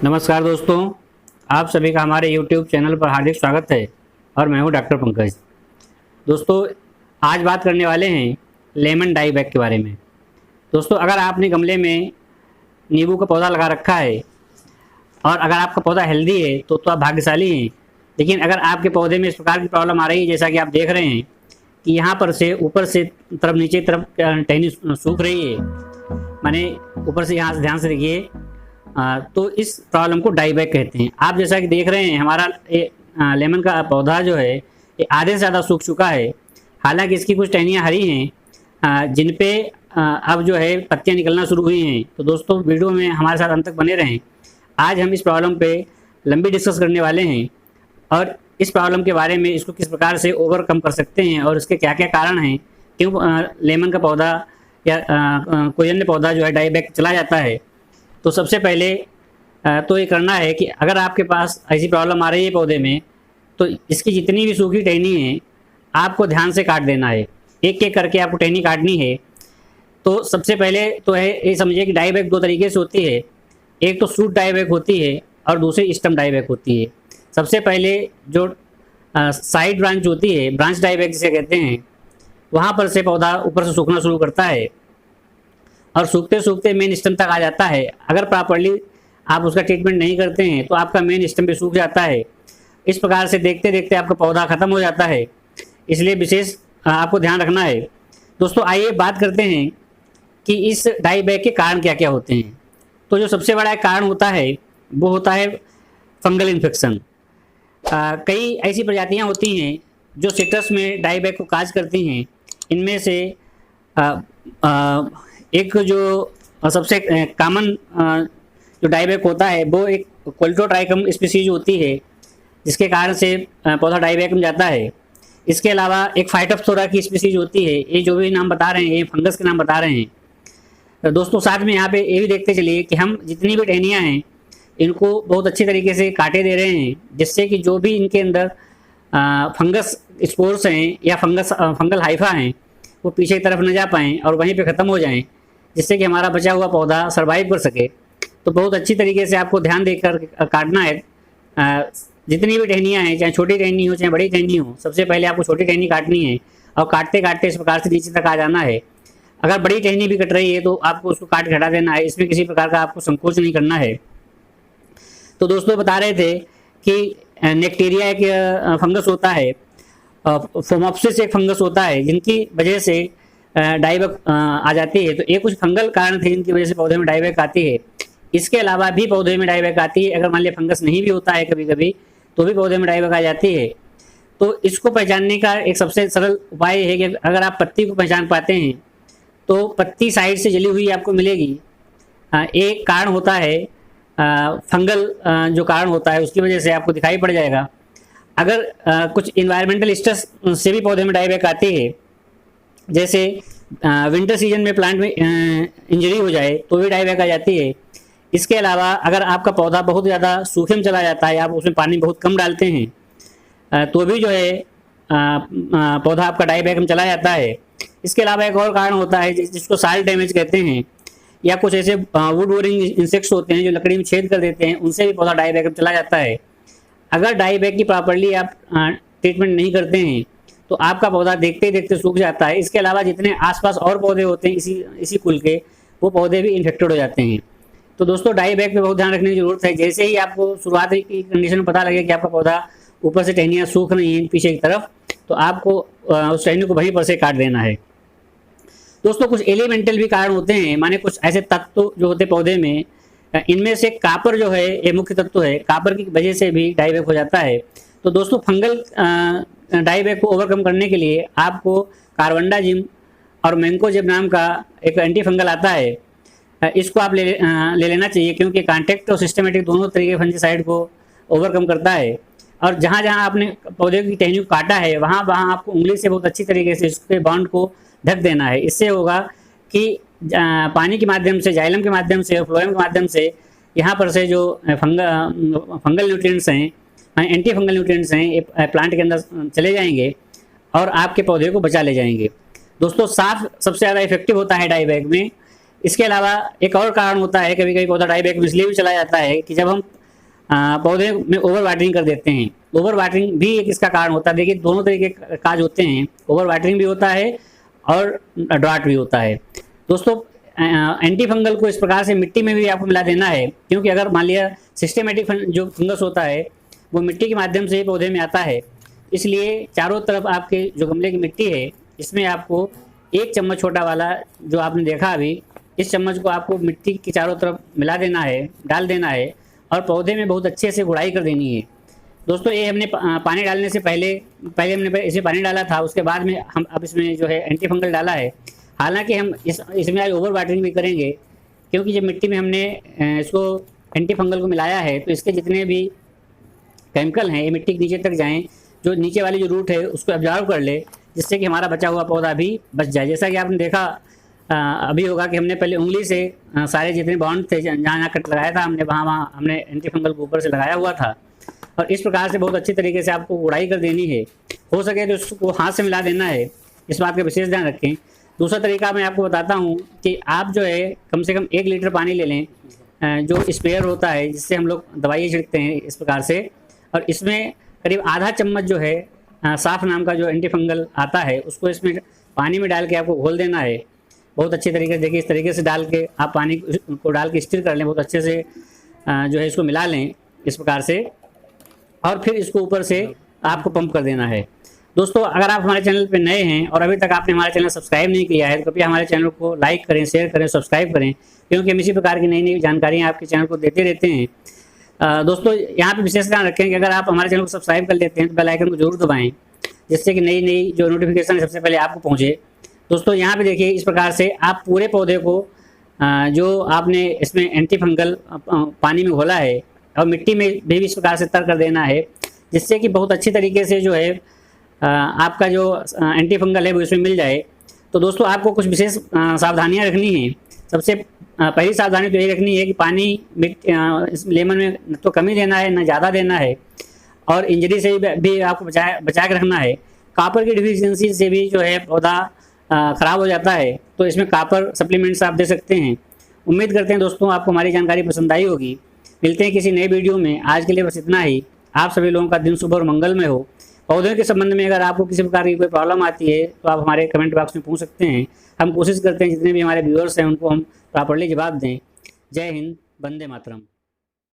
नमस्कार दोस्तों, आप सभी का हमारे YouTube चैनल पर हार्दिक स्वागत है और मैं हूं डॉक्टर पंकज। दोस्तों, आज बात करने वाले हैं लेमन डाई बैग के बारे में। दोस्तों, अगर आपने गमले में नींबू का पौधा लगा रखा है और अगर आपका पौधा हेल्दी है तो आप भाग्यशाली हैं। लेकिन अगर आपके पौधे में इस प्रकार की प्रॉब्लम आ रही है, जैसा कि आप देख रहे हैं कि यहाँ पर से ऊपर से तरफ नीचे तरफ टहनी सूख रही है, माने ऊपर से यहाँ से ध्यान से देखिए, तो इस प्रॉब्लम को डाई बैग कहते हैं। आप जैसा कि देख रहे हैं हमारा लेमन का पौधा जो है ये आधे से ज़्यादा सूख चुका है। हालांकि इसकी कुछ टहनियाँ हरी हैं जिन पे अब जो है पत्तियाँ निकलना शुरू हुई हैं। तो दोस्तों, वीडियो में हमारे साथ अंत तक बने रहें। आज हम इस प्रॉब्लम पे लंबी डिस्कस करने वाले हैं और इस प्रॉब्लम के बारे में इसको किस प्रकार से ओवरकम कर सकते हैं और इसके क्या क्या कारण हैं, क्यों लेमन का पौधा या कोई अन्य पौधा जो है डाई बैग चला जाता है। तो सबसे पहले तो ये करना है कि अगर आपके पास ऐसी प्रॉब्लम आ रही है पौधे में, तो इसकी जितनी भी सूखी टहनी है आपको ध्यान से काट देना है। एक एक करके आपको टहनी काटनी है। तो सबसे पहले तो है ये समझिए कि डाई बैग दो तरीके से होती है। एक तो सूट डाई बैग होती है और दूसरी स्टम डाई बैग होती है। सबसे पहले जो साइड ब्रांच होती है, ब्रांच डाई बैग जिसे कहते हैं, वहाँ पर से पौधा ऊपर से सूखना शुरू करता है और सूखते सूखते मेन स्टेम तक आ जाता है। अगर प्रॉपर्ली आप उसका ट्रीटमेंट नहीं करते हैं तो आपका मेन स्टेम भी सूख जाता है। इस प्रकार से देखते देखते आपका पौधा ख़त्म हो जाता है। इसलिए विशेष आपको ध्यान रखना है। दोस्तों, आइए बात करते हैं कि इस डाई बैग के कारण क्या क्या होते हैं। तो जो सबसे बड़ा कारण होता है वो होता है फंगल इन्फेक्शन। कई ऐसी प्रजातियाँ होती हैं जो सिट्रस में डाई बैग को काज करती हैं। इनमें से एक जो सबसे कॉमन जो डाई बैग होता है वो एक कोल्टोट्राइकम स्पीसीज होती है, जिसके कारण से पौधा डाई बैग में जाता है। इसके अलावा एक फाइटोप्थोरा की स्पीसीज होती है। ये जो भी नाम बता रहे हैं ये फंगस के नाम बता रहे हैं। तो दोस्तों, साथ में यहाँ पे ये भी देखते चलिए कि हम जितनी भी टहनियाँ हैं इनको बहुत अच्छी तरीके से काटे दे रहे हैं, जिससे कि जो भी इनके अंदर फंगस स्पोर्स हैं या फंगल हाइफा हैं वो पीछे की तरफ न जा पाएँ और वहीं पे ख़त्म हो जाएं, जिससे कि हमारा बचा हुआ पौधा सर्वाइव कर सके। तो बहुत अच्छी तरीके से आपको ध्यान देकर काटना है। जितनी भी टहनियाँ हैं, चाहे छोटी टहनी हो चाहे बड़ी टहनी हो, सबसे पहले आपको छोटी टहनी काटनी है और काटते काटते इस प्रकार से नीचे तक आ जाना है। अगर बड़ी टहनी भी कट रही है तो आपको उसको काट के हटा देना है। इसमें किसी प्रकार का आपको संकोच नहीं करना है। तो दोस्तों, बता रहे थे कि नेक्टेरिया एक फंगस होता है, फोमोप्सिस एक फंगस होता है, जिनकी वजह से डाई बैग आ जाती है। तो ये कुछ फंगल कारण थे जिनकी वजह से पौधे में डाई बैग आती है। इसके अलावा भी पौधे में डाई बैग आती है। अगर मान लिया फंगस नहीं भी होता है कभी कभी तो भी पौधे में डाई बैग आ जाती है। तो इसको पहचानने का एक सबसे सरल उपाय है कि अगर आप पत्ती को पहचान पाते हैं तो पत्ती साइड से जली हुई आपको मिलेगी। एक कारण होता है फंगल, जो कारण होता है उसकी वजह से आपको दिखाई पड़ जाएगा। अगर कुछ इन्वायरमेंटल स्ट्रेस से भी पौधे में डाई बैग आती है, जैसे विंटर सीजन में प्लांट में इंजरी हो जाए तो भी डाई बैग आ जाती है। इसके अलावा अगर आपका पौधा बहुत ज़्यादा सूखे में चला जाता है, आप उसमें पानी बहुत कम डालते हैं, तो भी जो है पौधा आपका डाई बैग में चला जाता है। इसके अलावा एक और कारण होता है जिसको सॉइल डैमेज कहते हैं, या कुछ ऐसे वुड बोरिंग इंसेक्ट्स होते हैं जो लकड़ी में छेद कर देते हैं, उनसे भी पौधा डाई बैग में चला जाता है। अगर डाई बैग की प्रॉपर्ली आप ट्रीटमेंट नहीं करते हैं तो आपका पौधा देखते ही देखते सूख जाता है। इसके अलावा जितने आसपास और पौधे होते हैं इसी कुल के, वो पौधे भी इन्फेक्टेड हो जाते हैं। तो दोस्तों, डाई बैग पे बहुत ध्यान रखने की जरूरत है। जैसे ही आपको शुरुआत की कंडीशन में पता लगे कि आपका पौधा ऊपर से टहनियाँ सूख रही हैं पीछे की तरफ, तो आपको उस टहनी को वहीं पर से काट देना है। दोस्तों, कुछ एलिमेंटल भी कारण होते हैं, माने कुछ ऐसे तत्व जो होते पौधे में, इनमें से कापर जो है ये मुख्य तत्व है। कापर की वजह से भी डाई बैग हो जाता है। तो दोस्तों, फंगल डाई बैग को ओवरकम करने के लिए आपको कार्बेंडाजिम और मैंकोजेब नाम का एक एंटी फंगल आता है, इसको आप ले लेना चाहिए, क्योंकि कॉन्टैक्ट और सिस्टमेटिक दोनों तरीके फंजीसाइड को ओवरकम करता है। और जहाँ जहाँ आपने पौधे की टहनी को काटा है वहाँ वहाँ आपको उंगली से बहुत अच्छी तरीके से इसके बाउंड को ढक देना है। इससे होगा कि पानी के माध्यम से, जाइलम के माध्यम से और फ्लोएम के माध्यम से यहाँ पर से जो फंगल न्यूट्रिएंट्स हैं, एंटी फंगल न्यूट्रिएंट्स हैं, ये प्लांट के अंदर चले जाएंगे और आपके पौधे को बचा ले जाएंगे। दोस्तों, साफ सबसे ज़्यादा इफेक्टिव होता है डाई बैग में। इसके अलावा एक और कारण होता है, कभी कभी पौधा डाई बैग में इसलिए भी चला जाता है कि जब हम पौधे में ओवर वाटरिंग कर देते हैं। ओवर वाटरिंग भी एक इसका कारण होता है। देखिए दोनों तरीके के काज होते हैं, ओवर वाटरिंग भी होता है और ड्राट भी होता है। दोस्तों एंटी फंगल को इस प्रकार से मिट्टी में भी आपको मिला देना है, क्योंकि अगर मान लिया सिस्टेमेटिक जो फंगस होता है वो मिट्टी के माध्यम से पौधे में आता है, इसलिए चारों तरफ आपके जो गमले की मिट्टी है इसमें आपको 1 चम्मच छोटा वाला जो आपने देखा अभी, इस चम्मच को आपको मिट्टी की चारों तरफ मिला देना है, डाल देना है और पौधे में बहुत अच्छे से गुड़ाई कर देनी है। दोस्तों ये हमने पानी डालने से पहले हमने इसमें पानी डाला था, उसके बाद में हम अब इसमें जो है एंटी फंगल डाला है। हालांकि हम इसमें आज ओवर वाटरिंग भी करेंगे, क्योंकि जब मिट्टी में हमने इसको एंटी फंगल को मिलाया है तो इसके जितने भी केमिकल हैं ये मिट्टी के नीचे तक जाएं, जो नीचे वाली जो रूट है उसको ऑब्जर्व कर ले, जिससे कि हमारा बचा हुआ पौधा भी बच जाए। जैसा कि आपने देखा अभी होगा कि हमने पहले उंगली से सारे जितने बाउंड थे जहाँ जहाँ कट लगाया था हमने वहाँ हमने एंटी फंगल को ऊपर से लगाया हुआ था, और इस प्रकार से बहुत अच्छी तरीके से आपको गुड़ाई कर देनी है। हो सके तो उसको हाथ से मिला देना है, इस बात का विशेष ध्यान रखें। दूसरा तरीका मैं आपको बताता हूँ कि आप जो है कम से कम 1 लीटर पानी ले लें, जो स्प्रेयर होता है जिससे हम लोग दवाई छिड़कते हैं इस प्रकार से, और इसमें करीब आधा चम्मच जो है साफ नाम का जो एंटी फंगल आता है उसको इसमें पानी में डाल के आपको घोल देना है। बहुत अच्छी तरीके से देखिए इस तरीके से डाल के आप पानी को डाल के स्टिर कर लें, बहुत अच्छे से जो है इसको मिला लें इस प्रकार से, और फिर इसको ऊपर से आपको पंप कर देना है। दोस्तों अगर आप हमारे चैनल पर नए हैं और अभी तक आपने हमारा चैनल सब्सक्राइब नहीं किया है तो कृपया हमारे चैनल को लाइक करें, शेयर करें, सब्सक्राइब करें, क्योंकि हम इसी प्रकार की नई नई जानकारियाँ आपके चैनल को देते रहते हैं। दोस्तों यहाँ पे विशेष ध्यान रखें कि अगर आप हमारे चैनल को सब्सक्राइब कर लेते हैं तो बेल आइकन को जरूर दबाएं, जिससे कि नई नई जो नोटिफिकेशन है सबसे पहले आपको पहुँचे। दोस्तों यहाँ पे देखिए इस प्रकार से आप पूरे पौधे को जो आपने इसमें एंटी फंगल पानी में घोला है और मिट्टी में भी इस प्रकार से तर कर देना है, जिससे कि बहुत अच्छी तरीके से जो है आपका जो एंटी फंगल है वो इसमें मिल जाए। तो दोस्तों आपको कुछ विशेष सावधानियाँ रखनी हैं। सबसे पहली सावधानी तो ये रखनी है कि पानी इस लेमन में न तो कमी देना है न ज़्यादा देना है, और इंजरी से भी आपको बचा के रखना है। कापर की डिफिशियंसी से भी जो है पौधा ख़राब हो जाता है, तो इसमें कापर सप्लीमेंट्स आप दे सकते हैं। उम्मीद करते हैं दोस्तों आपको हमारी जानकारी पसंद आई होगी। मिलते हैं किसी नए वीडियो में, आज के लिए बस इतना ही। आप सभी लोगों का दिन शुभ और मंगलमय हो। पौधों के संबंध में अगर आपको किसी प्रकार की कोई प्रॉब्लम आती है तो आप हमारे कमेंट बॉक्स में पूछ सकते हैं। हम कोशिश करते हैं जितने भी हमारे व्यूअर्स हैं उनको हम प्रॉपर्ली जवाब दें। जय हिंद, वंदे मातरम।